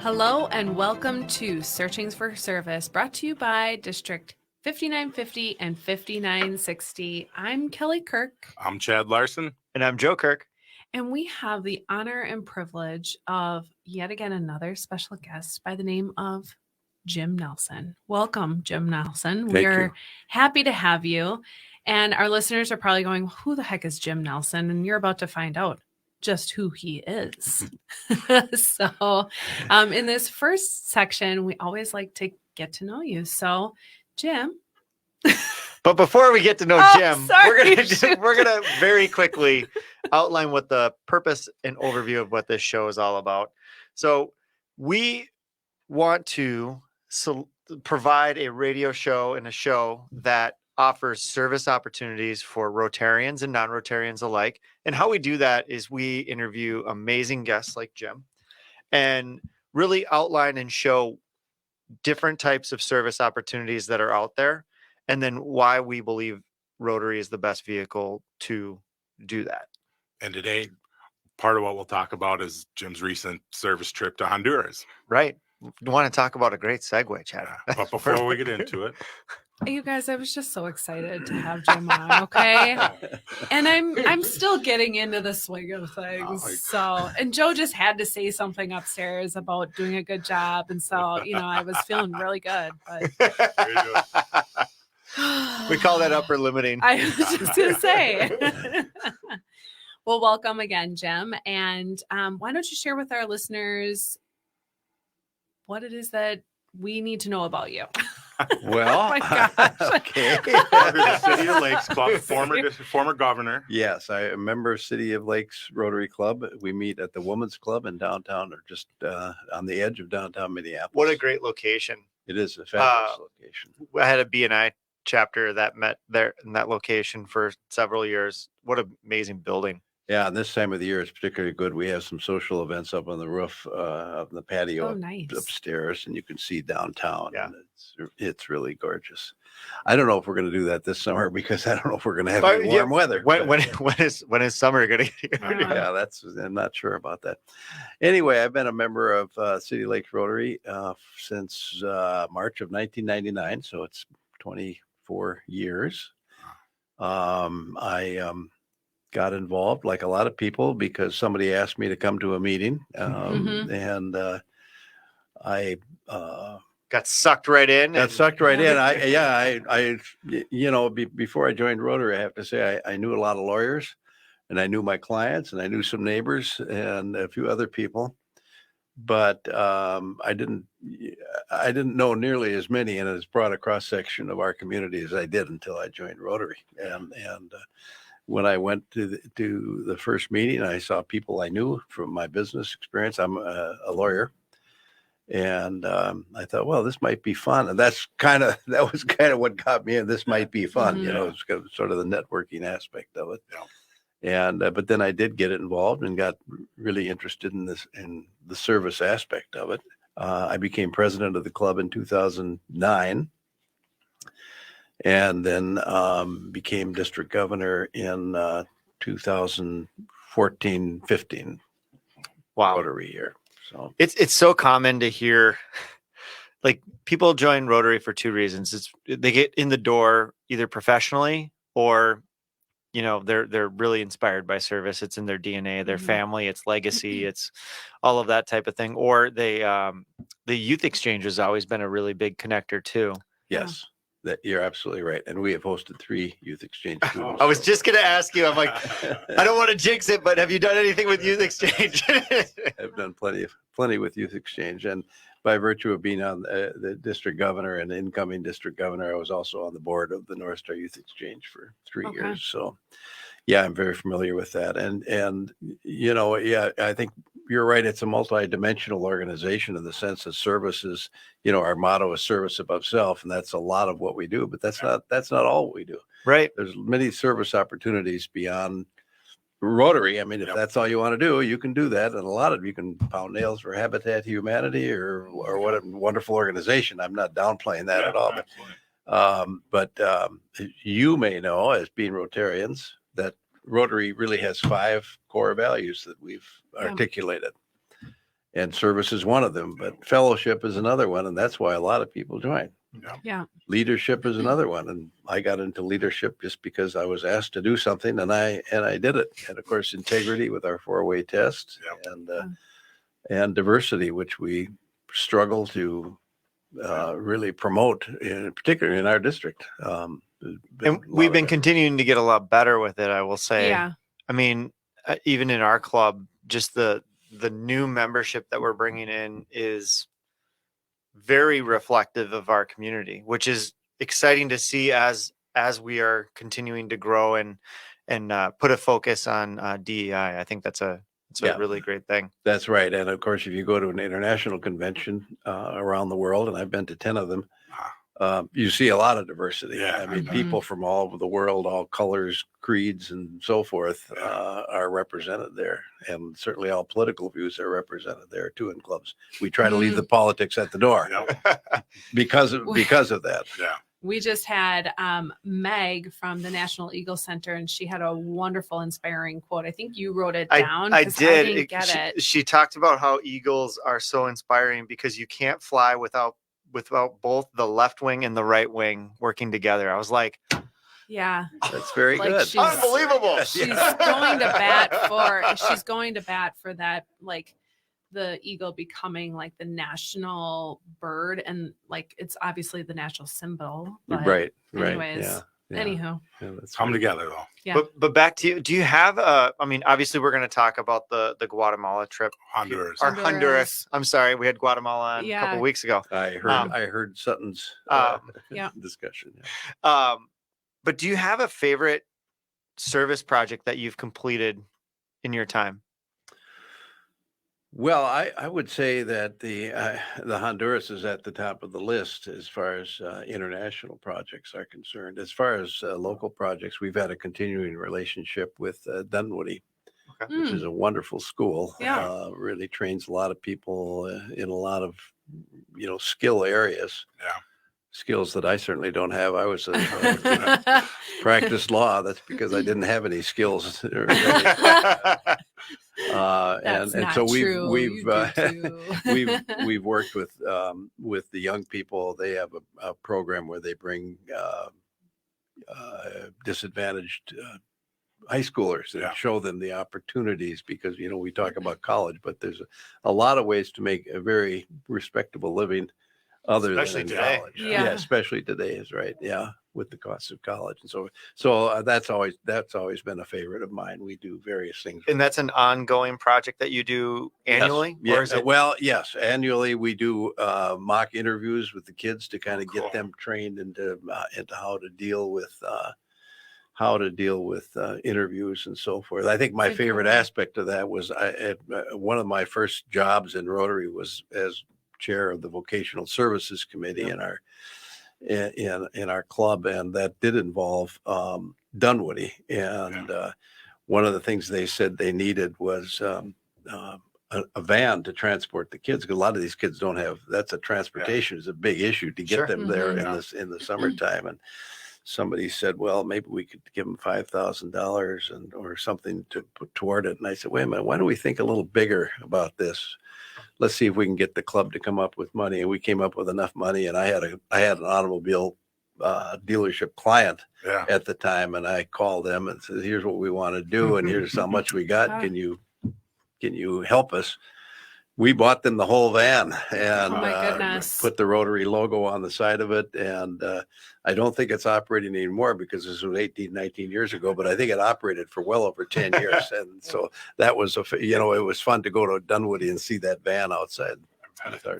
Hello and welcome to Searching for Service, brought to you by District 5950 and 5960. I'm Kelly Kirk. I'm Chad Larson. And I'm Joe Kirk. And we have the honor and privilege of yet again another special guest by the name of Jim Nelson. Welcome, Jim Nelson. We are happy to have you. And our listeners are probably going, who the heck is Jim Nelson? And you're about to find out just who he is. So in this first section, we always like to get to know you. So, Jim. But before we get to know Jim, sorry, we're gonna very quickly outline what the purpose and overview of what this show is all about. So we want to provide a radio show and a show that offers service opportunities for Rotarians and non-Rotarians alike. And how we do that is we interview amazing guests like Jim and really outline and show different types of service opportunities that are out there, and then why we believe Rotary is the best vehicle to do that. And today, part of what we'll talk about is Jim's recent service trip to Honduras. Right. You want to talk about a great segue, Chad. But before we get into it, you guys, I was just so excited to have Jim on, okay? And I'm still getting into the swing of things. So, and Joe just had to say something upstairs about doing a good job. And so, I was feeling really good. But we call that upper limiting. I was just going to say. Well, welcome again, Jim. And why don't you share with our listeners what it is that we need to know about you? Well, oh my gosh. Okay. the City of Lakes Club, former governor. Yes, I am a member of City of Lakes Rotary Club. We meet at the Women's Club in downtown, or just on the edge of downtown Minneapolis. What a great location. It is a fabulous location. I had a BNI chapter that met there in that location for several years. What an amazing building. Yeah, and this time of the year is particularly good. We have some social events up on the roof of the patio upstairs, and you can see downtown. Yeah. And it's really gorgeous. I don't know if we're going to do that this summer because I don't know if we're going to have any warm weather. When is summer going to get here? Yeah, I'm not sure about that. Anyway, I've been a member of City Lakes Rotary since March of 1999, so it's 24 years. I got involved like a lot of people because somebody asked me to come to a meeting, and I got sucked right in. Before I joined Rotary, I have to say I knew a lot of lawyers, and I knew my clients, and I knew some neighbors and a few other people, but I didn't know nearly as many and as broad a cross section of our community as I did until I joined Rotary. And when I went to the first meeting, I saw people I knew from my business experience. I'm a lawyer, and I thought, well, this might be fun. And that was kind of what got me in. This might be fun, it's sort of the networking aspect of it. Yeah. And but then I did get involved and got really interested in the service aspect of it. I became president of the club in 2009. And then became district governor in 2014-15. Wow. Rotary year. So it's so common to hear, like, people join Rotary for two reasons. They get in the door either professionally or, they're really inspired by service. It's in their DNA, their family, it's legacy, it's all of that type of thing. Or the youth exchange has always been a really big connector too. Yes. That you're absolutely right. And we have hosted 3 youth exchange schools. I was just going to ask you, I'm like, I don't want to jinx it, but have you done anything with youth exchange? I've done plenty with youth exchange. And by virtue of being on the district governor and incoming district governor, I was also on the board of the North Star Youth Exchange for 3 years. So yeah, I'm very familiar with that. And I think you're right. It's a multi-dimensional organization in the sense that service is, our motto is service above self. And that's a lot of what we do, but that's not all we do. Right. There's many service opportunities beyond Rotary. I mean, if that's all you want to do, you can do that. And a lot of you can pound nails for Habitat Humanity or what a wonderful organization. I'm not downplaying that at all. But you may know, as being Rotarians, that Rotary really has 5 core values that we've articulated. and service is one of them, but fellowship is another one. And that's why a lot of people join. Yeah. Leadership is another one. And I got into leadership just because I was asked to do something and I did it. And of course, integrity with our 4-way test and diversity, which we struggle to really promote, particularly in our district. And we've been continuing to get a lot better with it, I will say. Yeah. I mean, even in our club, just the new membership that we're bringing in is very reflective of our community, which is exciting to see as we are continuing to grow and put a focus on DEI. I think that's a really great thing. That's right. And of course, if you go to an international convention around the world, and I've been to 10 of them, you see a lot of diversity. Yeah. I mean, people from all over the world, all colors, creeds, and so forth are represented there. And certainly all political views are represented there too in clubs. We try to leave the politics at the door because of that. Yeah. We just had Meg from the National Eagle Center, and she had a wonderful, inspiring quote. I think you wrote it down. I 'cause did. I didn't get it. She talked about how eagles are so inspiring because you can't fly without both the left wing and the right wing working together. I was like, Yeah. That's very Like good. she's- unbelievable. She's going to bat for that, like the eagle becoming like the national bird, and like it's obviously the national symbol. But Right. anyways, Yeah. anywho, Yeah, that's Come great. together though. Yeah. But back to you. Do you have I mean, obviously we're going to talk about the Guatemala trip. Honduras. Or Honduras. Honduras. I'm sorry. We had Guatemala on a Yeah. couple weeks ago. I heard Sutton's Yeah. discussion. Yeah. But do you have a favorite service project that you've completed in your time? Well, I would say that the Honduras is at the top of the list as far as international projects are concerned. As far as local projects, we've had a continuing relationship with Dunwoody, which is a wonderful school. Yeah. Really trains a lot of people in a lot of skill areas. Yeah. Skills that I certainly don't have. I was practiced law. That's because I didn't have any skills. That's And not so true. we've You do too. we've worked with the young people. They have a program where they bring disadvantaged high schoolers and show them the opportunities, because we talk about college, but there's a lot of ways to make a very respectable living other Especially than in today. college. Yeah. Especially today is right. Yeah, with the cost of college and so that's always been a favorite of mine. We do various things. And that's an ongoing project that you do annually? Yes. Or is it? Well, yes. Annually, we do mock interviews with the kids to kind of Cool. get them trained into how to deal with interviews and so forth. I think my Good favorite call. aspect of that was one of my first jobs in Rotary was as chair of the vocational services committee in our club, and that did involve Dunwoody. And one of the things they said they needed was a van to transport the kids, because a lot of these kids don't have. That's a transportation is a big issue to get Sure. them there Mhm. in the summertime. And somebody said, well, maybe we could give them $5,000 or something to put toward it. And I said, wait a minute, why don't we think a little bigger about this? Let's see if we can get the club to come up with money. And we came up with enough money. And I had an automobile dealership client Yeah. at the time, and I called them and said, here's what we want to do, and here's how much we got. Can you help us? We bought them the whole van and Oh my goodness. put the Rotary logo on the side of it. And I don't think it's operating anymore because this was 18, 19 years ago, but I think it operated for well over 10 years. And so that was, it was fun to go to Dunwoody and see that van outside.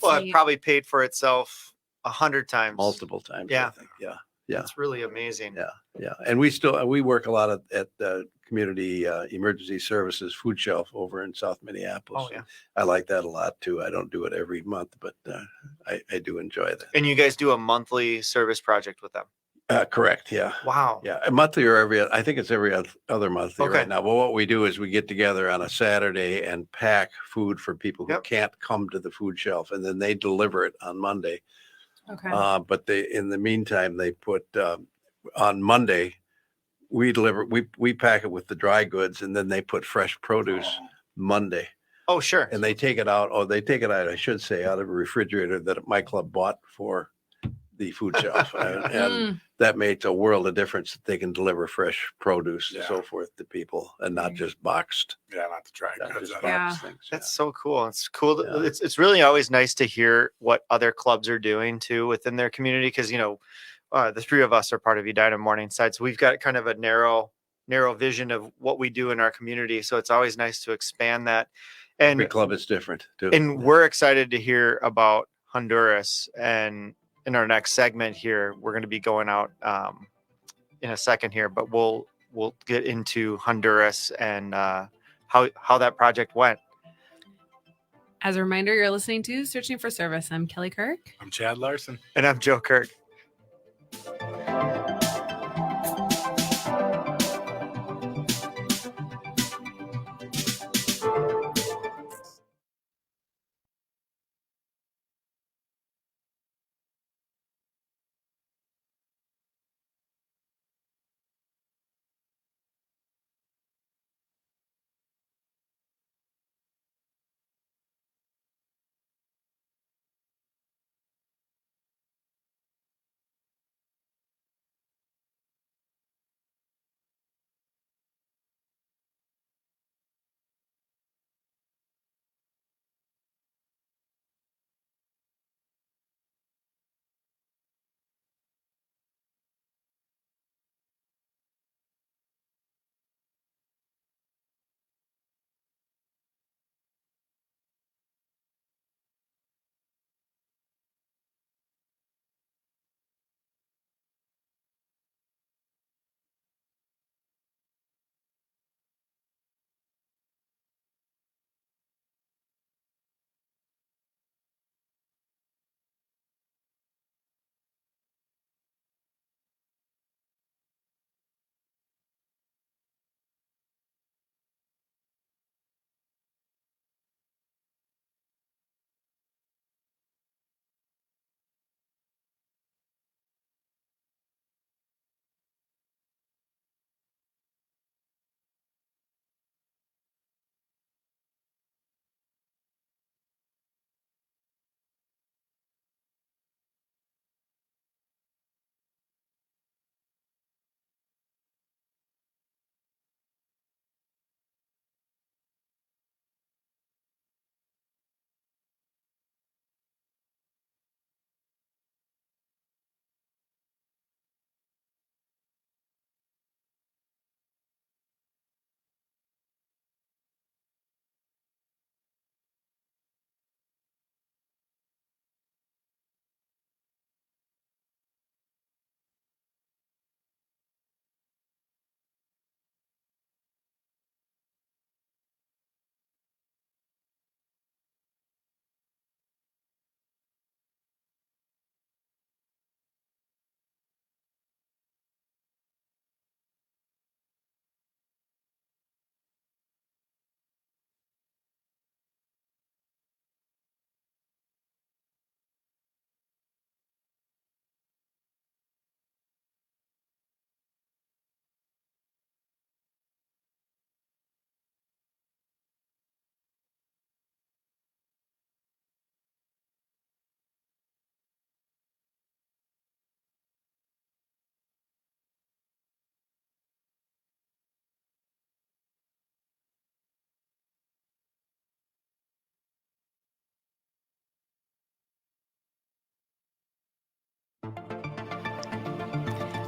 Well, it probably paid for itself 100 times. Multiple times, Yeah. I think. Yeah. Yeah. It's really amazing. Yeah. Yeah. And we work a lot at the community emergency services food shelf over in South Minneapolis. Oh, yeah. I like that a lot too. I don't do it every month, but I do enjoy that. And you guys do a monthly service project with them? Correct. Yeah. Wow. Yeah. A monthly or I think it's every other monthly Okay. right now. But what we do is we get together on a Saturday and pack food for people who Yep. can't come to the food shelf, and then they deliver it on Monday. Okay. But in the meantime, they put on Monday, we pack it with the dry goods, and then they put fresh produce Monday. Oh, sure. and they take it out, I should say, out of a refrigerator that my club bought for the food shelf. And Mm, that makes a world of difference that they can deliver fresh produce and Yeah. so forth to people and not Mm. just boxed. Yeah, not to try Not goods. just Yeah. boxed things. That's so cool. It's cool. Yeah. It's really always nice to hear what other clubs are doing too within their community. Because, the three of us are part of Edina Morningside. So we've got kind of a narrow vision of what we do in our community. So it's always nice to expand that. Every And club is different too. And we're excited to hear about Honduras. And in our next segment here, we're going to be going out in a second here, but we'll get into Honduras and how that project went. As a reminder, you're listening to Searching for Service. I'm Kelly Kirk. I'm Chad Larson. And I'm Joe Kirk.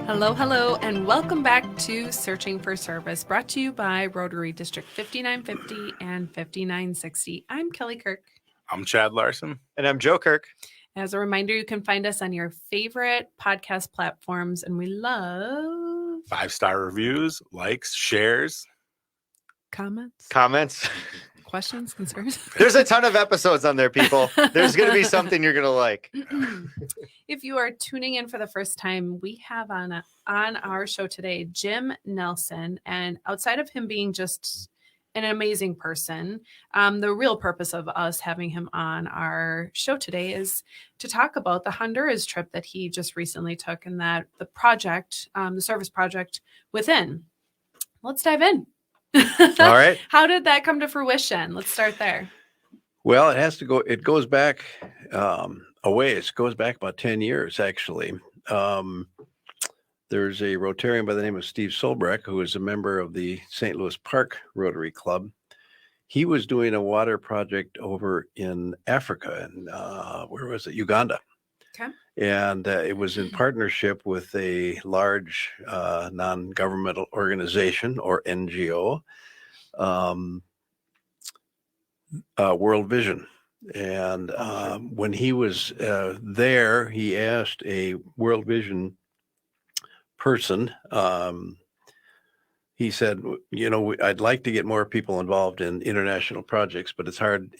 Hello, and welcome back to Searching for Service, brought to you by Rotary District 5950 and 5960. I'm Kelly Kirk. I'm Chad Larson. And I'm Joe Kirk. As a reminder, you can find us on your favorite podcast platforms, and we love 5-star reviews, likes, shares. comments, questions, concerns. There's a ton of episodes on there, people. There's going to be something you're going to like. If you are tuning in for the first time, we have on our show today Jim Nelson, and outside of him being just an amazing person, the real purpose of us having him on our show today is to talk about the Honduras trip that he just recently took, and that the project, the service project within. Let's dive in. All right. How did that come to fruition? Let's start there. Well, it goes back a ways. It goes back about 10 years, actually. There's a Rotarian by the name of Steve Solbreck, who is a member of the St. Louis Park Rotary Club. He was doing a water project over in Africa, and where was it? Uganda. Okay. And it was in partnership with a large non-governmental organization, or NGO, World Vision. And when he was there, he asked a World Vision person, he said, I'd like to get more people involved in international projects, but it's hard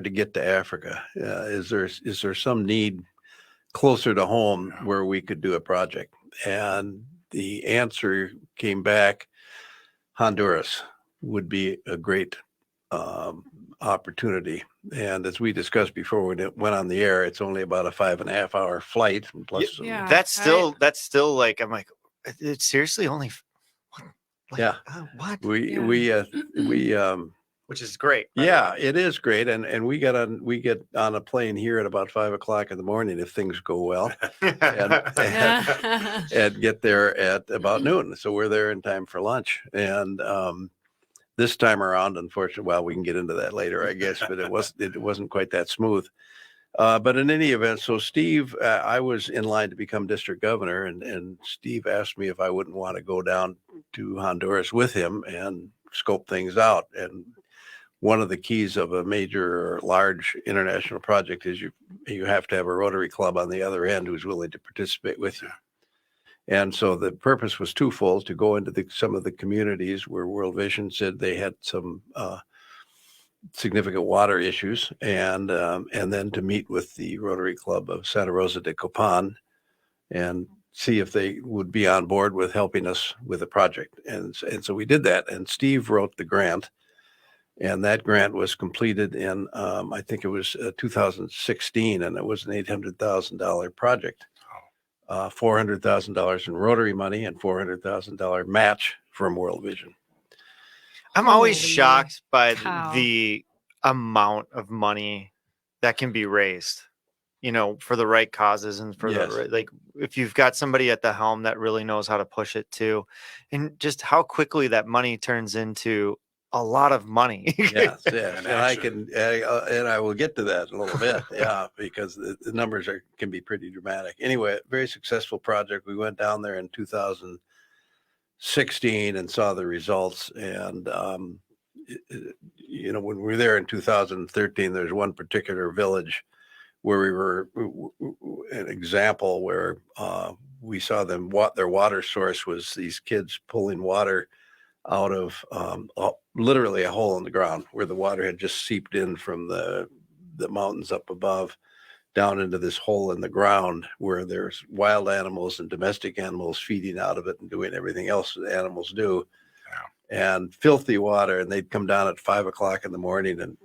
to get to Africa. Is there some need closer to home where we could do a project? And the answer came back, Honduras would be a great opportunity. And as we discussed before we went on the air, it's only about a 5.5 hour flight. Plus Yeah. That's still like, I'm like, it's seriously only. Yeah. What? We Which is great. Yeah, it is great. And we get on a plane here at about 5 o'clock in the morning if things go well, and get there at about noon. So we're there in time for lunch. And this time around, unfortunately, well, we can get into that later, I guess, but it wasn't quite that smooth. But in any event, so Steve, I was in line to become district governor, and Steve asked me if I wouldn't want to go down to Honduras with him and scope things out. And one of the keys of a major or large international project is you have to have a Rotary Club on the other end who's willing to participate with you. And so the purpose was twofold: to go into some of the communities where World Vision said they had some significant water issues, and then to meet with the Rotary Club of Santa Rosa de Copan and see if they would be on board with helping us with the project. And so we did that, and Steve wrote the grant, and that grant was completed in I think it was 2016, and it was an $800,000 project. $400,000 in Rotary money and $400,000 match from World Vision. I'm always Holy shocked by cow. the amount of money that can be raised, for the right causes and for Yes. like, if you've got somebody at the helm that really knows how to push it too, and just how quickly that money turns into a lot of money. Yes, and I will get to that in a little bit, because the numbers can be pretty dramatic. Anyway, very successful project. We went down there in 2016 and saw the results. And when we were there in 2013, there's one particular village where we were an example where we saw them. Their water source was these kids pulling water out of literally a hole in the ground where the water had just seeped in from the mountains up above down into this hole in the ground where there's wild animals and domestic animals feeding out of it and doing everything else that animals do. And filthy water. And they'd come down at 5 o'clock in the morning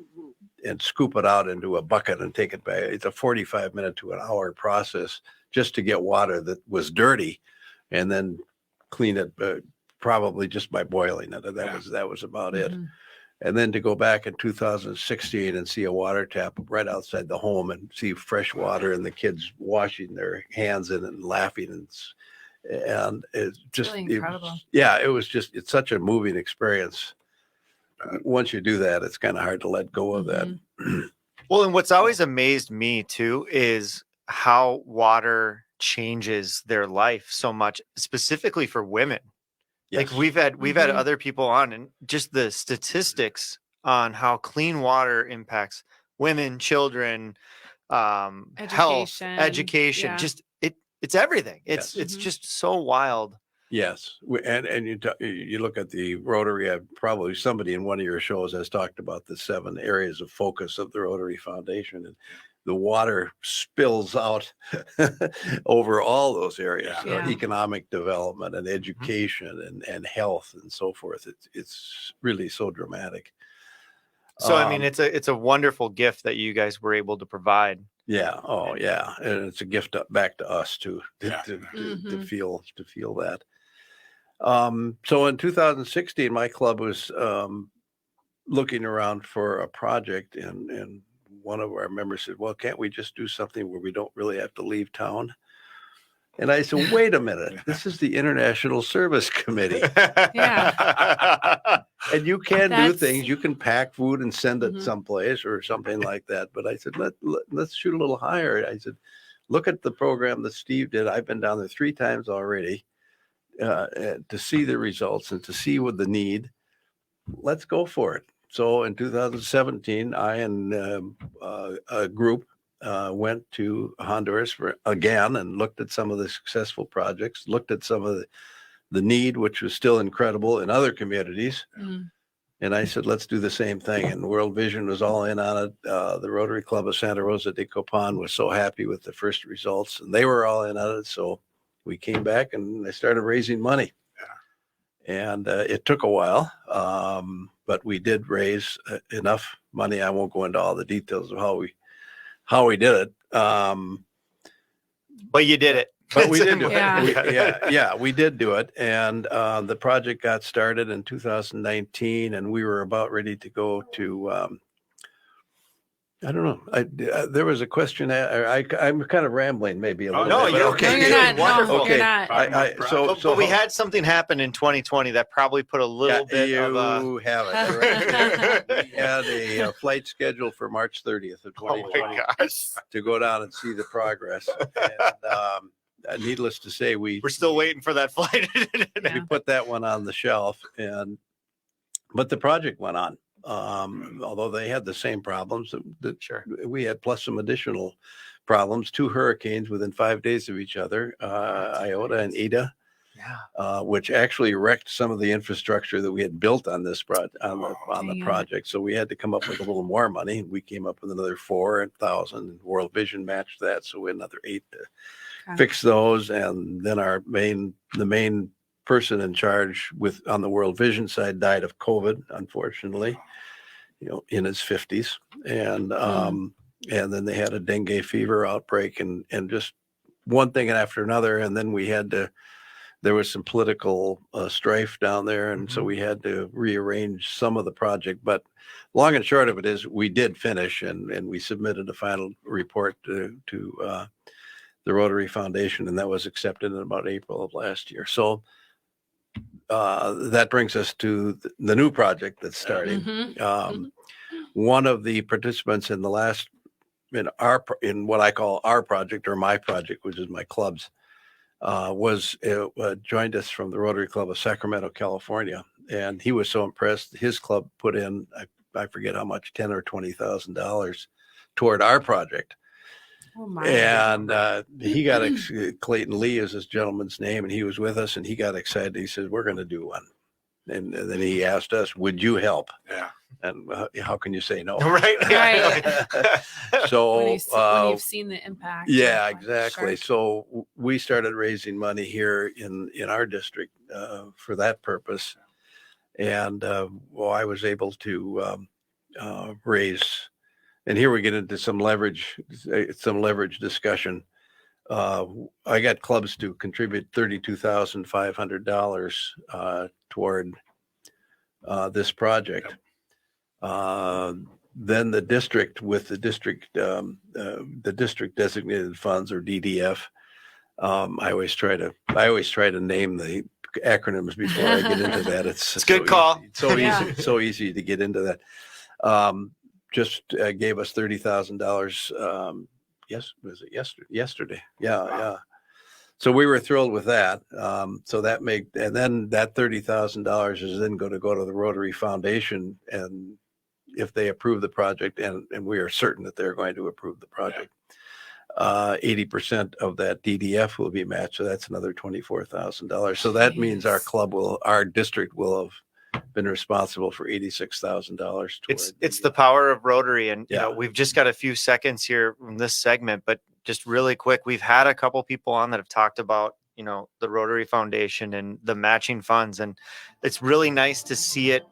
and scoop it out into a bucket and take it back. It's a 45-minute to an hour process just to get water that was dirty and then clean it, probably just by boiling it. That was about it. And then to go back in 2016 and see a water tap right outside the home and see fresh water and the kids washing their hands in it and laughing, and it's just really incredible. It's such a moving experience. Once you do that, it's kind of hard to let go of that. Well, and what's always amazed me too is how water changes their life so much, specifically for women. Yes. Like we've had other people on, and just the statistics on how clean water impacts women, children, health, education, Yeah. just it's everything. It's just so wild. Yes, and you look at the Rotary. Probably somebody in one of your shows has talked about the 7 areas of focus of the Rotary Foundation, and the water spills out over all those areas: economic development and education and health and so forth. It's really so dramatic. So I mean, it's a wonderful gift that you guys were able to provide. Yeah. Oh, yeah. And it's a gift back to us too, to Mhm. feel that. So in 2016, my club was looking around for a project, and one of our members said, well, can't we just do something where we don't really have to leave town? And I said, wait a minute, this is the International Service Committee. And you can do That's- things. You can pack food and send it Mhm. someplace or something like that. But I said, let's shoot a little higher. I said, look at the program that Steve did. I've been down there 3 times already to see the results and to see what the need. Let's go for it. So in 2017, I and a group went to Honduras again and looked at some of the successful projects, looked at some of the need, which was still incredible in other communities. Mm. And I said, let's do the same thing. And World Vision was all in on it. The Rotary Club of Santa Rosa de Copan was so happy with the first results, and they were all in on it. So we came back and I started raising money. And it took a while, but we did raise enough money. I won't go into all the details of how we did it. But you did it. But we did do Yeah. it. We did do it. And the project got started in 2019, and we were about ready to go to, I don't know. There was a question. I'm kind of rambling maybe a little no, bit. but you're okay. No, you're not. Wonderful. No, Okay. you're not. But we had something happen in 2020 that probably put a little bit you of have it. Right. We had a flight scheduled for March 30th of oh 2020 my gosh. to go down and see the progress. And needless to say, we We're still waiting for that flight. we put that one on the shelf, but the project went on. Although they had the same problems that Sure. we had, plus some additional problems, 2 hurricanes within 5 days of each other, Iota and Ida, which actually wrecked some of the infrastructure that we had built on this on the Dang. project. So we had to come up with a little more money. We came up with another 4,000. World Vision matched that, so we had another 8 to fix those. And then the main person in charge on the World Vision side died of COVID, unfortunately, in his 50s. And then they had a dengue fever outbreak and just one thing after another. And then there was some political strife down there. And so we had to rearrange some of the project, but long and short of it is we did finish and we submitted a final report to the Rotary Foundation, and that was accepted in about April of last year. So that brings us to the new project that's starting. Mhm. One of the participants in in what I call our project or my project, which is my club's, joined us from the Rotary Club of Sacramento, California, and he was so impressed. His club put in I forget how much, $10,000 or $20,000 toward our project. Oh my. And he got Clayton Lee is this gentleman's name, and he was with us, and he got excited. He said, "We're going to do one," and then he asked us, "Would you help?" Yeah. And how can you say no? Right. So when you've seen the impact. yeah, of, like, exactly. sure. So we started raising money here in our district for that purpose, and I was able to raise. And here we get into some leverage discussion. I got clubs to contribute $32,500 toward this project. Then the district, with the district designated funds, or DDF. I always try to name the acronyms before I get into that. It's a good call. Yeah. So easy to get into that. Just gave us $30,000. Was it yesterday? Yeah, Wow. yeah. So we were thrilled with that. So and then that $30,000 is then going to go to the Rotary Foundation, and if they approve the project, and we are certain that they're going to approve the project, 80% of that DDF will be matched. So that's another $24,000. So that means our district will have been responsible for $86,000. It's the power of Rotary, and Yeah. we've just got a few seconds here in this segment, but just really quick, we've had a couple people on that have talked about the Rotary Foundation and the matching funds, and it's really nice to see it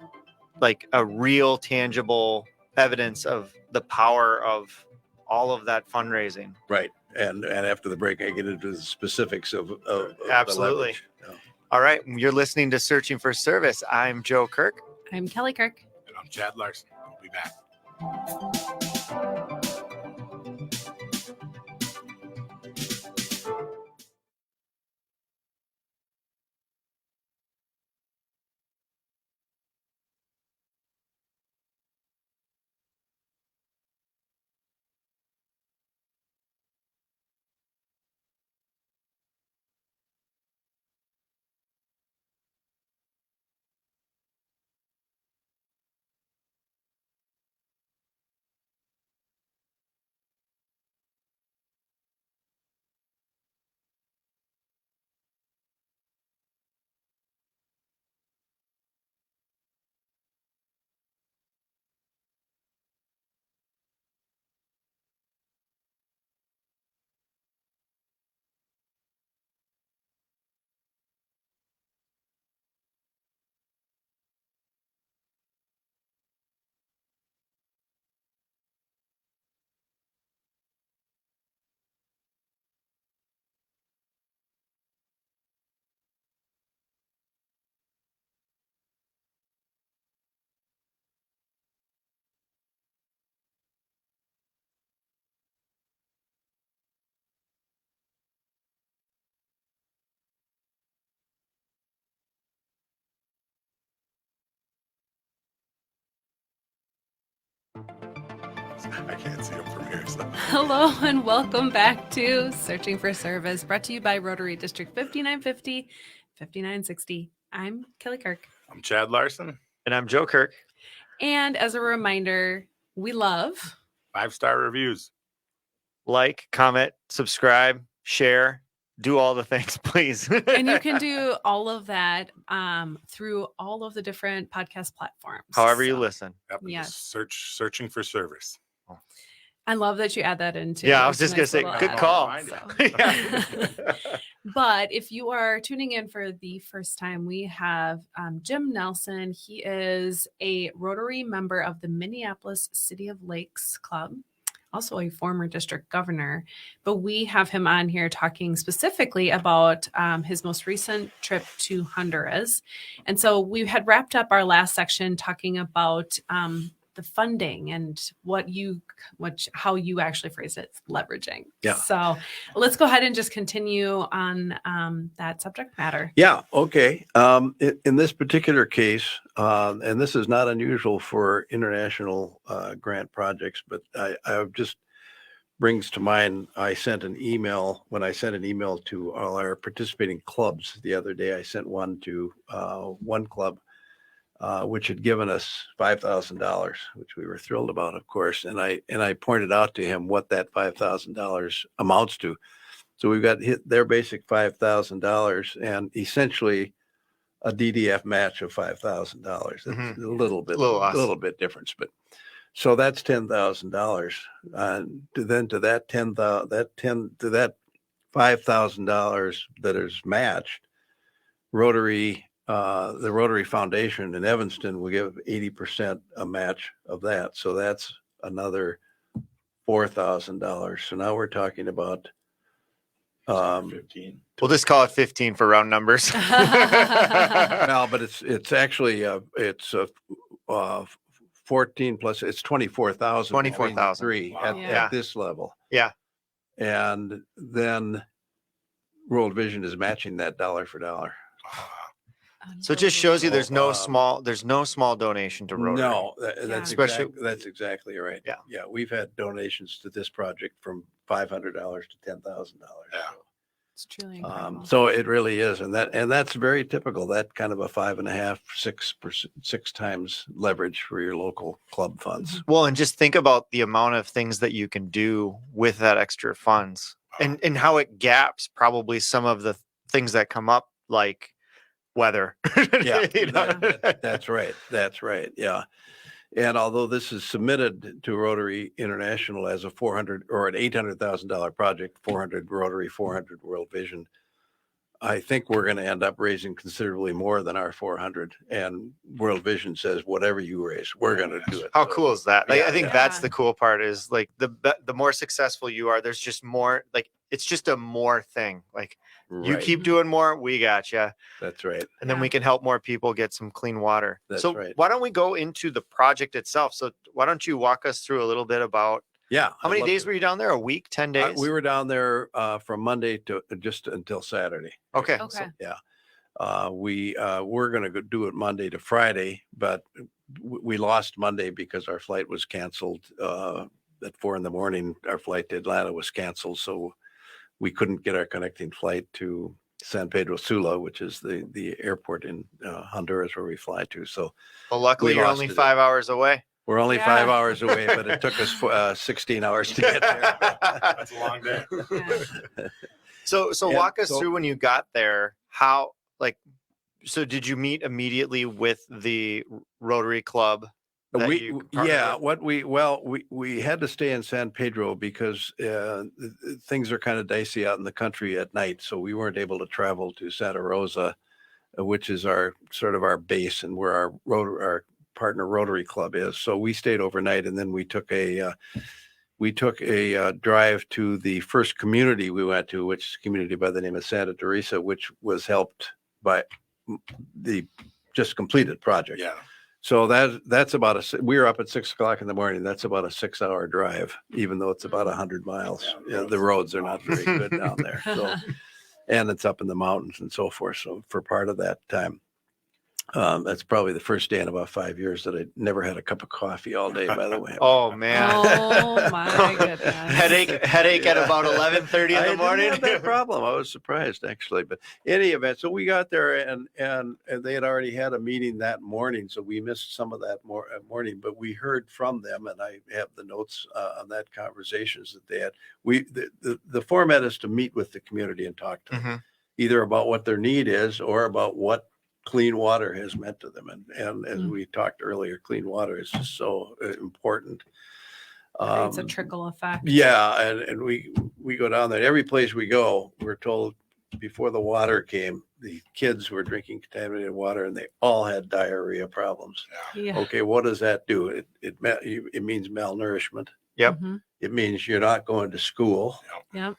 like a real tangible evidence of the power of all of that fundraising. Right. And after the break, I get into the specifics of Absolutely. the leverage. All right. You're listening to Searching for Service. I'm Joe Kirk. I'm Kelly Kirk. And I'm Chad Larson. We'll be back. I can't see them from here. So. Hello and welcome back to Searching for Service, brought to you by Rotary District 5950, 5960. I'm Kelly Kirk. I'm Chad Larson. And I'm Joe Kirk. And as a reminder, we love 5-star reviews. Like, comment, subscribe, share, do all the things, please. and you can do all of that through all of the different podcast platforms. However you So, listen. Yep, and Yes. just searching for service. I love that you add that in too. Yeah, I was It's just a going to nice say, little good add, call. so. But if you are tuning in for the first time, we have Jim Nelson. He is a Rotary member of the Minneapolis City of Lakes Club, also a former district governor. But we have him on here talking specifically about his most recent trip to Honduras. And so we had wrapped up our last section talking about the funding and how you actually phrase it, leveraging. Yeah. So let's go ahead and just continue on that subject matter. Yeah. Okay. In this particular case, and this is not unusual for international grant projects, but I just brings to mind, I sent an email to all our participating clubs the other day. I sent one to one club, which had given us $5,000, which we were thrilled about, of course. And I pointed out to him what that $5,000 amounts to. So we've got their basic $5,000 and essentially a DDF match of $5,000. That's a little bit difference, but so that's $10,000. Then to that $5,000 that is matched, the Rotary Foundation in Evanston will give 80% a match of that. So that's another $4,000. So now we're talking about 15. We'll just call it 15 for round numbers. no, but it's actually 14 plus it's 24,000. 24,000. Wow. Yeah. At this level. Yeah. And then World Vision is matching that dollar for dollar. So it just shows you there's no small donation to Rotary. No, Especially- that's exactly right. Yeah. Yeah. We've had donations to this project from $500 to $10,000. Yeah. It's truly incredible. So it really is. And that's very typical, that kind of a 5.5, 6 times leverage for your local club funds. Well, and just think about the amount of things that you can do with that extra funds and how it gaps probably some of the things that come up like weather. Yeah, You know? that's right. That's right. Yeah. And although this is submitted to Rotary International as a $400 or an $800,000 project, 400 Rotary, 400 World Vision, I think we're going to end up raising considerably more than our 400. And World Vision says, whatever you raise, we're going to do it. How So, cool is that? Like, Yeah, I think yeah. that's the cool part is like the more successful you are, there's just more, like it's just a more thing. Like you Right. keep doing more, we got you. That's right. And then Yeah. we can help more people get some clean water. That's so right. why don't we go into the project itself? So why don't you walk us through a little bit about Yeah. how many days were you down there? A week, 10 days? We were down there from Monday to just until Saturday. Okay. Okay. We were going to go do it Monday to Friday, but we lost Monday because our flight was canceled at 4 a.m. Our flight to Atlanta was canceled, so we couldn't get our connecting flight to San Pedro Sula, which is the airport in Honduras where we fly to. So Well, luckily We you're lost only it. 5 hours away. we're only Yeah. 5 hours away, but it took us 16 hours to get there. That's a long day. Yeah. So And walk us so- through when you got there, how, like, so did you meet immediately with the Rotary Club? that you partnered with? We had to stay in San Pedro because things are kind of dicey out in the country at night, so we weren't able to travel to Santa Rosa, which is our sort of our base and where our partner Rotary Club is. So we stayed overnight, and then we took a drive to the first community we went to, which is a community by the name of Santa Teresa, which was helped by the just completed project. Yeah. So that's about we were up at 6 o'clock in the morning. That's about a 6-hour drive, even though it's about 100 miles. Yeah, The roads are not very good down there. So, and it's up in the mountains and so forth. So for part of that time, that's probably the first day in about 5 years that I never had a cup of coffee all day, by the way. Oh man. Oh my goodness. Headache at about 11:30 in I the didn't morning. have that problem. I was surprised actually, but any event, so we got there and they had already had a meeting that morning, so we missed some of that morning. But we heard from them, and I have the notes on that conversations that they had. The format is to meet with the community and talk to them, Mhm. either about what their need is or about what clean water has meant to them. And as Mm. we talked earlier, clean water is just so important. It's a trickle effect. Yeah, and we go down there. Every place we go, we're told before the water came, the kids were drinking contaminated water, and they all had diarrhea problems. Yeah. Okay, what does that do? It means malnourishment. Yep. Mhm. It means you're not going to school. Yep.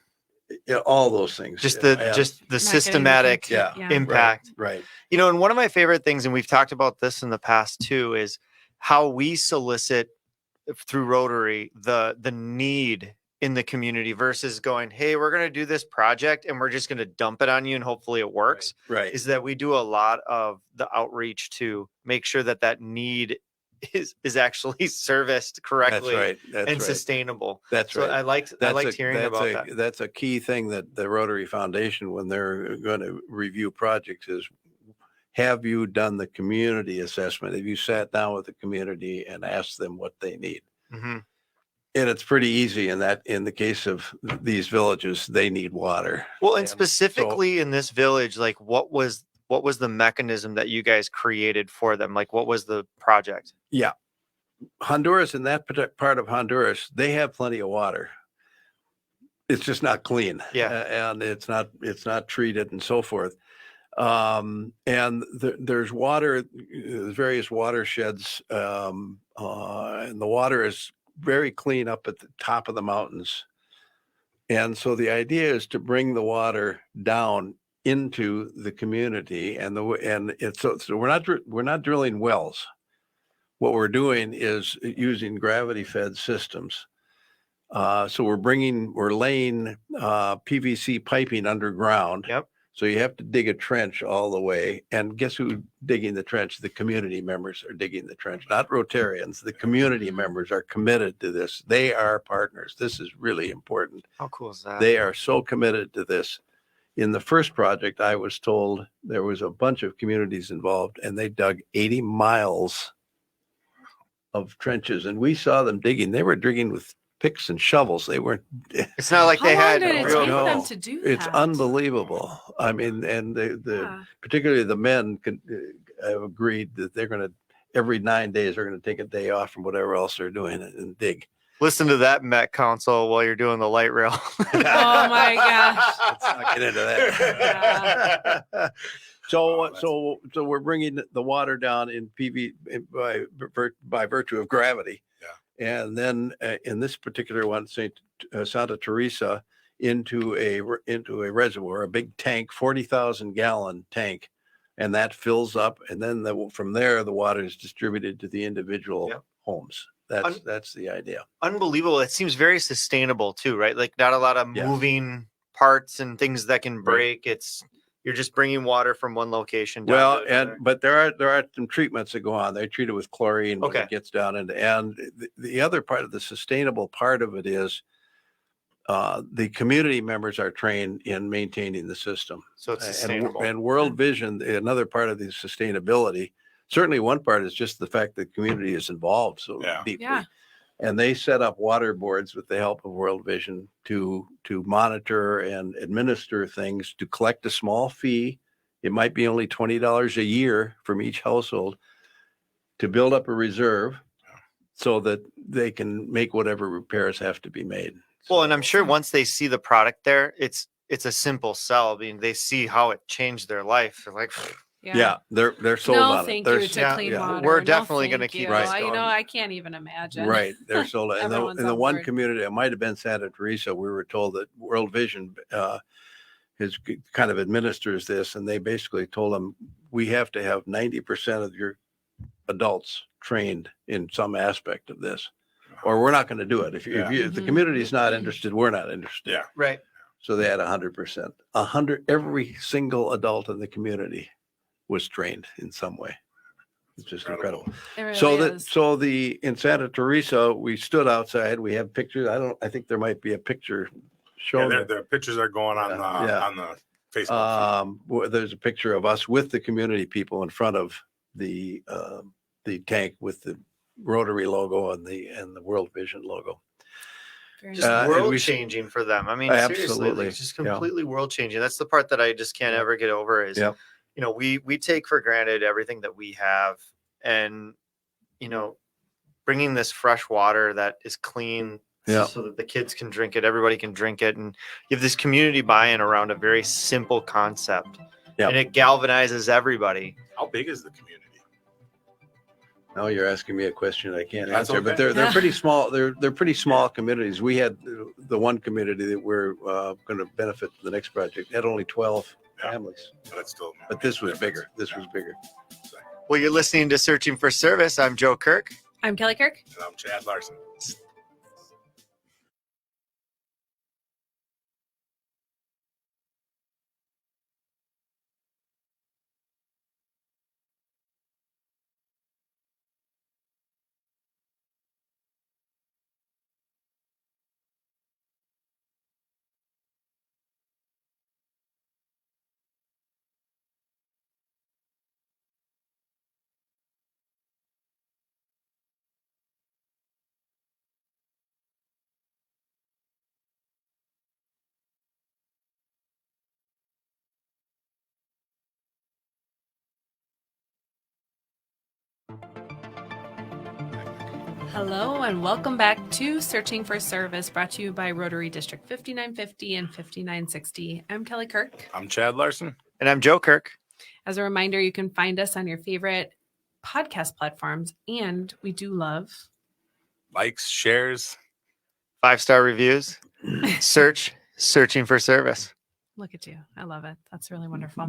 All those things. Just And- the Not getting systematic into- yeah. impact. right. You know, and one of my favorite things, and we've talked about this in the past too, is how we solicit through Rotary the need in the community versus going, hey, we're going to do this project and we're just going to dump it on you and hopefully it works. Right. Is that we do a lot of the outreach to make sure that need is actually serviced correctly That's right. That's and right. sustainable. That's So right. I liked hearing about that. That's a key thing that the Rotary Foundation, when they're going to review projects, is have you done the community assessment? Have you sat down with the community and asked them what they need? Mhm. And it's pretty easy in the case of these villages, they need water. Well, and And so- specifically in this village, like what was the mechanism that you guys created for them? Like what was the project? Honduras, in that part of Honduras, they have plenty of water. It's just not clean. Yeah. And it's not treated and so forth. And there's water, there's various watersheds, and the water is very clean up at the top of the mountains. And so the idea is to bring the water down into the community, and so we're not drilling wells. What we're doing is using gravity fed systems. So we're laying PVC piping underground. Yep. So you have to dig a trench all the way. And guess who's digging the trench? The community members are digging the trench, not Rotarians. The community members are committed to this. They are partners. This is really important. How cool is that? They are so committed to this. In the first project, I was told there was a bunch of communities involved, and they dug 80 miles of trenches. And we saw them digging. They were digging with picks and shovels. They weren't. It's not like How they long had did it real take No, them to do that? It's unbelievable. I mean, and Yeah. particularly the men have agreed that they're going to, every 9 days, they're going to take a day off from whatever else they're doing and dig. Listen to that Met Council while you're doing the light rail. Oh my gosh. Let's not get into that. So we're bringing the water down in PV by virtue of gravity. Yeah. And then in this particular one, Santa Teresa, into a reservoir, a big tank, 40,000 gallon tank, and that fills up, and then from there the water is distributed to the individual Yep. homes. Un- That's the idea. Unbelievable. It seems very sustainable too, right? Like not a lot of Yeah. moving parts and things that can break. You're just bringing water from one location down Well, to another. but there are some treatments that go on. They treat it with chlorine when Okay. it gets down and the other part of the sustainable part of it is the community members are trained in maintaining the system. So it's sustainable. And World Vision, another part of the sustainability, certainly one part is just the fact that community is involved so Yeah. deeply. Yeah. And they set up water boards with the help of World Vision to monitor and administer things, to collect a small fee. It might be only $20 a year from each household to build up a reserve so that they can make whatever repairs have to be made. Well, and I'm sure once they see the product there, it's a simple sell. I mean, they see how it changed their life. They're like, Yeah, they're sold No, on it. thank They're you to yeah, clean yeah. water. We're No, definitely gonna thank keep you. this You know, going. I can't even imagine. right. They're sold on. Everyone's In the on one board. community, it might have been Santa Teresa. We were told that World Vision kind of administers this, and they basically told them we have to have 90% of your adults trained in some aspect of this, or we're not going to do it. If the Mhm. community is not interested, we're not interested. Yeah. right. So they had 100%. Every single adult in the community was trained in some way. It's just incredible. It really So is. in Santa Teresa, we stood outside. We have pictures. I think there might be a picture Yeah, showing. the pictures are going on Yeah. on the Facebook. There's a picture of us with the community people in front of the tank with the Rotary logo and the World Vision logo. Very Just nice. and world we- changing for them. I mean, Absolutely. seriously, it's just Yeah. completely world changing. That's the part that I just can't ever get over is, Yep. you know, we take for granted everything that we have, and, you know, bringing this fresh water that is clean Yeah. so that the kids can drink it, everybody can drink it. And you have this community buy-in around a very simple concept, Yep. and it galvanizes everybody. How big is the community? Now you're asking me a question I can't That's answer, but okay. they're pretty small. They're pretty small communities. We had the one community that we're going to benefit the next project had only 12 Yeah. families, But it's still. but this was bigger. This was bigger. Well, you're listening to Searching for Service. I'm Joe Kirk. I'm Kelly Kirk. And I'm Chad Larson. Hello and welcome back to Searching for Service, brought to you by Rotary District 5950 and 5960. I'm Kelly Kirk. I'm Chad Larson. And I'm Joe Kirk. As a reminder, you can find us on your favorite podcast platforms, and we do love Likes, shares. 5-star reviews. Searching for Service. Look at you. I love it. That's really wonderful.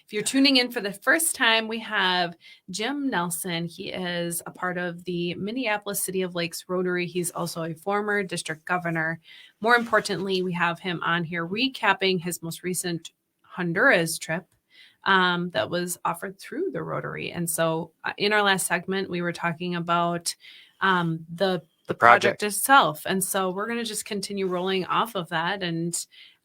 If you're tuning in for the first time, we have Jim Nelson. He is a part of the Minneapolis City of Lakes Rotary. He's also a former district governor. More importantly, we have him on here recapping his most recent Honduras trip that was offered through the Rotary. And so in our last segment, we were talking about the project itself. And so we're going to just continue rolling off of that. And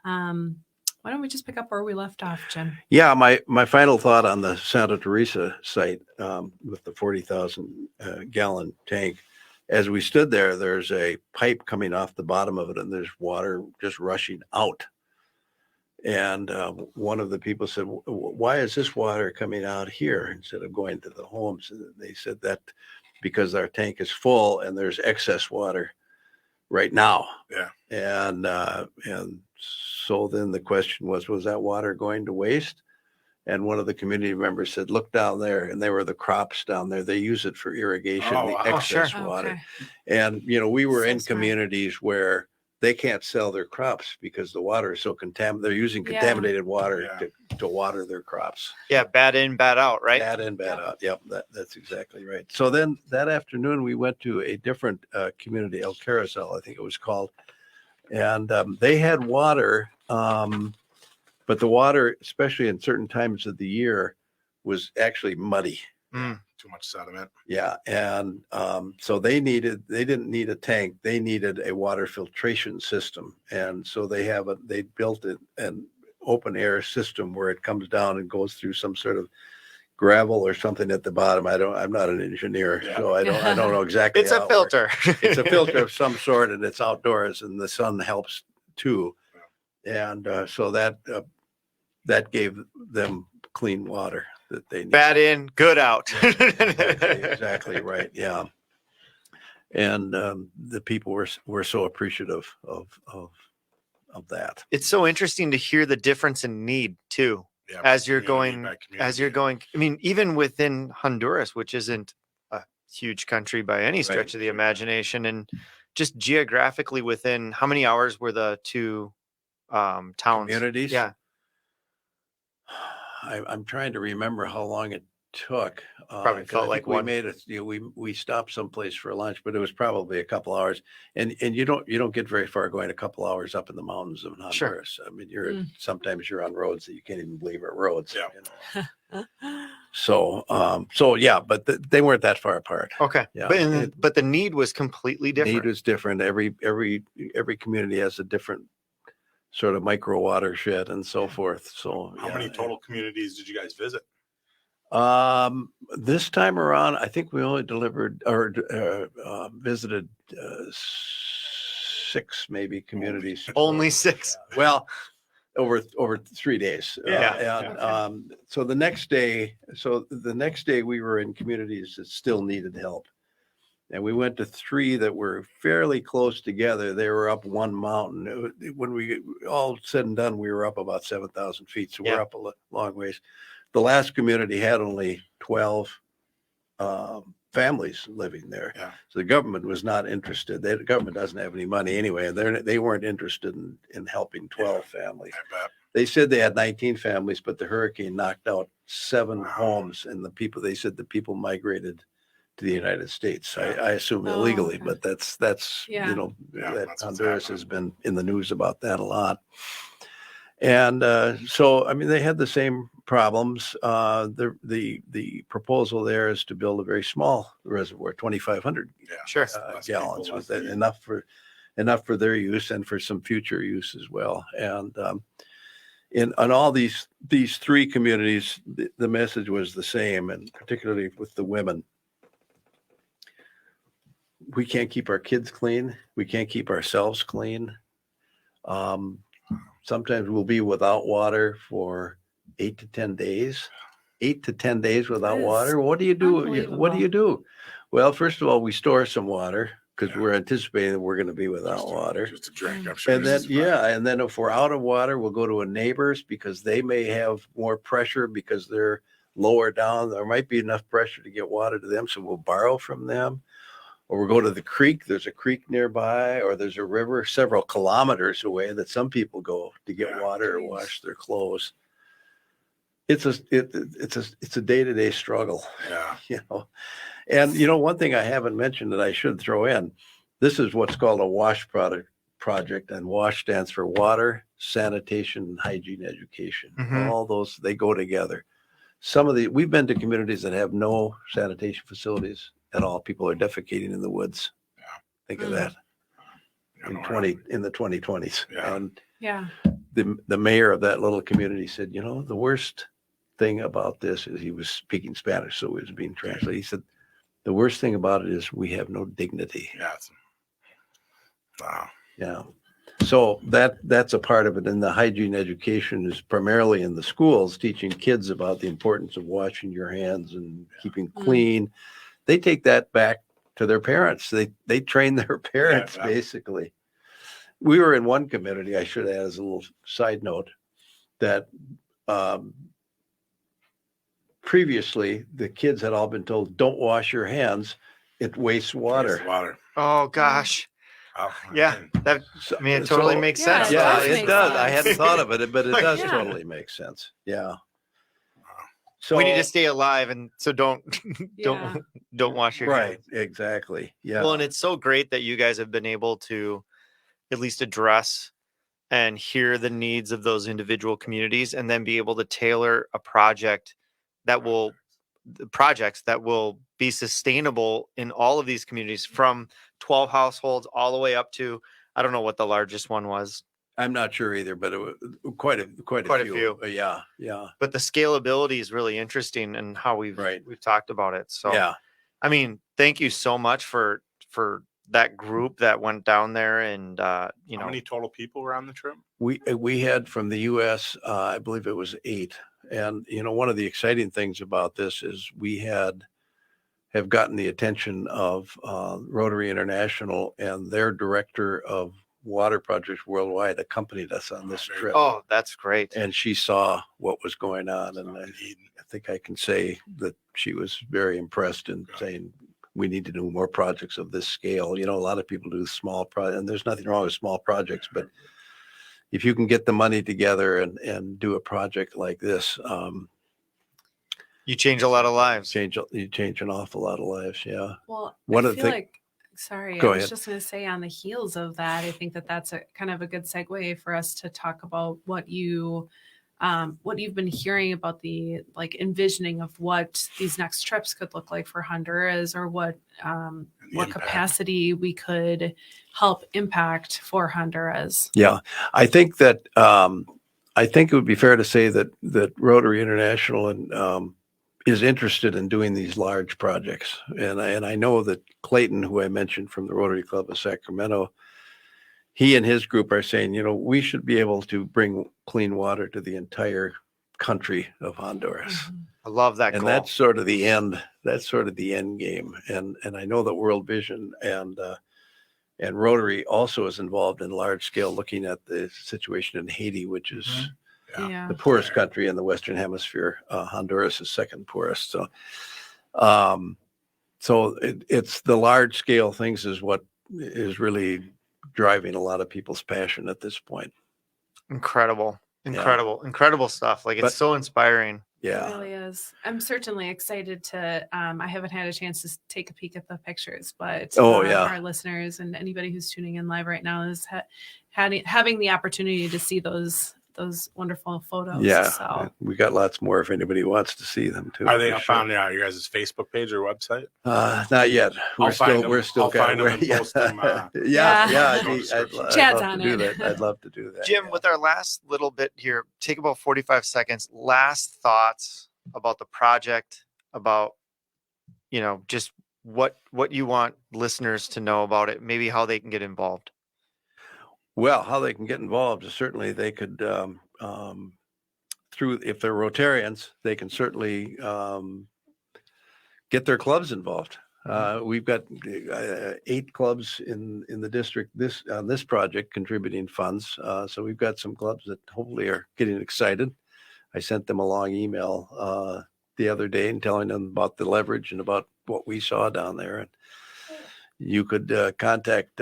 why don't we just pick up where we left off, Jim? Yeah, my final thought on the Santa Teresa site with the 40,000 gallon tank. As we stood there, there's a pipe coming off the bottom of it, and there's water just rushing out. And one of the people said, "Why is this water coming out here instead of going to the homes?" And they said that because our tank is full and there's excess water right now. Yeah. And so then the question was that water going to waste? And one of the community members said, "Look down there." And there were the crops down there. They use it for irrigation, Oh, the wow. excess sure. water. Okay. And, we were So in smart. communities where they can't sell their crops because the water is so contaminated. They're using Yeah. contaminated water Yeah. to water their crops. Yeah, bad in, bad out, right? Bad in, bad out. Yep, that's exactly right. So then that afternoon, we went to a different community, El Carousel, I think it was called. And they had water, but the water, especially in certain times of the year, was actually muddy. Too much sediment. Yeah. And so they didn't need a tank. They needed a water filtration system. And so they built an open air system where it comes down and goes through some sort of gravel or something at the bottom. I'm not an engineer, Yeah. so I don't know exactly. It's how a it works. filter. It's a filter of some sort, and it's outdoors, and the sun helps too. And so that gave them clean water that they need. Bad in, good out. Exactly right. Yeah. And the people were so appreciative of that. It's so interesting to hear the difference in need too. Yeah, As you're community going- by As you're community. going, I mean, even within Honduras, which isn't a huge country by any stretch Right. of the imagination, and just geographically within how many hours were the two towns? Communities. Yeah. I'm trying to remember how long it took. Probably 'cause felt I think like we one. made it. We stopped someplace for lunch, but it was probably a couple hours. And you don't get very far going a couple hours up in the mountains of Sure. Honduras. I mean, Mm. sometimes you're on roads that you can't even believe are roads. Yeah. You know? So yeah, but they weren't that far apart. Okay. Yeah, But the need was completely different. Need is different. Every community has a different sort of micro watershed and so forth. So How many total communities did you guys visit? This time around, I think we only delivered or visited 6 maybe communities. Only 6. Well, over 3 days. Yeah. And so the next day we were in communities that still needed help. And we went to 3 that were fairly close together. They were up one mountain. When we all said and done, we were up about 7,000 feet. So Yeah. we're up a long ways. The last community had only 12 families living there. Yeah. So the government was not interested. The government doesn't have any money anyway. And they weren't interested in helping 12 families. I bet. They said they had 19 families, but the hurricane knocked out 7 Wow. homes. And they said the people migrated to the United States. Yeah. I assume Oh, illegally, okay. but that's Yeah. Yeah, that that's what's Honduras has happening. been in the news about that a lot. And so I mean they had the same problems. The proposal there is to build a very small reservoir, 2,500 Yeah. Sure. less gallons, people, with less that, need. enough for their use and for some future use as well. And on all these 3 communities, the message was the same, and particularly with the women. We can't keep our kids clean. We can't keep ourselves clean. Sometimes we'll be without water for 8 to 10 days. 8 to 10 days without That is water. What do you do? What do you unbelievable. do? Well, first of all, we store some water because we're anticipating that we're going to be without Just to- water. Just to drink. I'm sure. And then, this is fine. and then if we're out of water, we'll go to a neighbor's because they may have more pressure because they're lower down. There might be enough pressure to get water to them, so we'll borrow from them. Or we'll go to the creek. There's a creek nearby, or there's a river several kilometers away that some people go to get Yeah, water or geez. wash their clothes. It's a day-to-day struggle. Yeah. And one thing I haven't mentioned that I should throw in, this is what's called a WASH project, and WASH stands for Water, Sanitation, and Hygiene Education. Mhm. All those, they go together. We've been to communities that have no sanitation facilities at all. People are defecating in the woods. Yeah. Think of Mm. that Yeah, no, right. in the 2020s. Yeah. And Yeah. the mayor of that little community said, the worst thing about this is, he was speaking Spanish, so it was being translated. He said, the worst thing about it is we have no dignity. Yeah. Wow. Yeah. So that's a part of it. And the hygiene education is primarily in the schools, teaching kids about the importance of washing your hands and keeping Mm. clean. They take that back to their parents. They train their parents, Yeah. basically. We were in one community, I should add as a little side note, that previously the kids had all been told, don't wash your hands. It wastes water. Waste water. Oh gosh. Yeah, that So- I mean, it totally so- makes Yeah, sense. it Yeah, does it make does. I sense. hadn't thought of it, but it does Yeah. totally make sense. Yeah. So We need to stay alive, and so don't Yeah. don't wash your right, hands. exactly. Yeah. Well, and it's so great that you guys have been able to at least address and hear the needs of those individual communities, and then be able to tailor a project that will the projects that will be sustainable in all of these communities, from 12 households all the way up to, I don't know what the largest one was, I'm not sure either, but it was quite a Quite a few. Yeah, yeah, but the scalability is really interesting and how we've Right. talked about it. So yeah. I mean, thank you so much for that group that went down there, and you How know, many total people were on the trip? We had from the U.S. I believe it was 8, and one of the exciting things about this is we have gotten the attention of Rotary International, and their director of water projects worldwide accompanied us on this Very trip. oh, that's great. And she saw what was going on, and I think I can say that she was very impressed and saying we need to do more projects of this scale. A lot of people do small projects, and there's nothing wrong with small projects, but if you can get the money together and do a project like this, You change a lot of lives. you change an awful lot of lives. Yeah. Well, One I of the feel thing- like, sorry, Go I was ahead. just going to say on the heels of that, I think that that's a kind of a good segue for us to talk about what you've been hearing about the envisioning of what these next trips could look like for Honduras, or what impact. capacity we could help impact for Honduras. Yeah. I think that, I think it would be fair to say that Rotary International is interested in doing these large projects. And I know that Clayton, who I mentioned from the Rotary Club of Sacramento, he and his group are saying, we should be able to bring clean water to the entire country of Honduras. Mhm. I love that And goal. that's sort of the end. That's sort of the end game. And I know that World Vision and Rotary also is involved in large scale looking at the situation in Haiti, which is Yeah. Yeah. the poorest country in the Western Hemisphere. Honduras is second poorest. So, it's the large scale things is what is really driving a lot of people's passion at this point. Incredible, Yeah. incredible stuff. Like, it's But- so inspiring. It Yeah. really is. I'm certainly excited to. I haven't had a chance to take a peek at the pictures, but our listeners and anybody who's tuning in live right now is having the opportunity to see those wonderful photos. Yeah. So We got lots more if anybody wants to see them too. Are they for up sure. on your guys' Facebook page or website? Not yet. I'll find them. I'll find them and yeah. post them, yeah, Yeah. yeah. show description. Chad's love on to do it. that. I'd love to do that. Jim, yeah. with our last little bit here, take about 45 seconds. Last thoughts about the project, about, just what you want listeners to know about it, maybe how they can get involved. Well, how they can get involved is certainly they could, through, if they're Rotarians, they can certainly get their clubs involved. We've got 8 clubs in the district on this project contributing funds. So we've got some clubs that hopefully are getting excited. I sent them a long email the other day and telling them about the leverage and about what we saw down there. And you could contact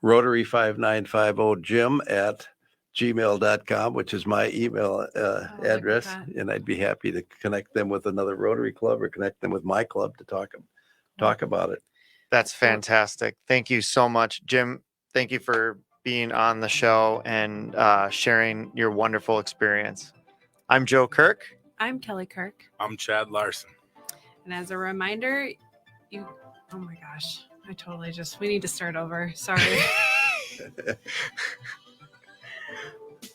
Rotary5950Jim@gmail.com, which is my email like address. that. And I'd be happy to connect them with another Rotary club or connect them with my club to talk about it. That's fantastic. Thank you so much, Jim. Thank you for being on the show and sharing your wonderful experience. I'm Joe Kirk. I'm Kelly Kirk, I'm Chad Larson. and as a reminder, oh my gosh, we need to start over. Sorry.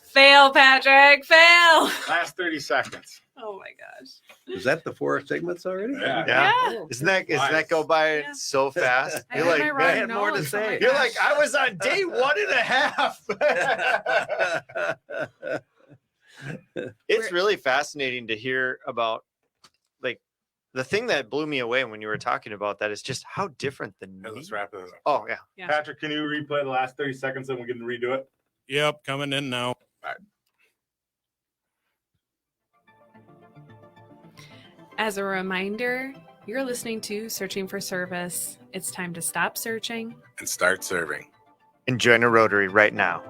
Fail, Patrick. Fail. Last 30 seconds. Oh my gosh. Is that the 4 segments already? Yeah. Yeah. Isn't that go by Yeah. so fast? I You're had like, my I wrong had more to notes. Oh my say. you're gosh. like, I was on day 1.5. It's really fascinating to hear about, like, the thing that blew me away when you were talking about that is just how different the Okay, let's need. wrap this up. Oh yeah. Yeah. Patrick, can you replay the last 30 seconds and we can redo it? Yep, coming in now. As a reminder, you're listening to Searching for Service. It's time to stop searching. And start serving. and join a Rotary right now.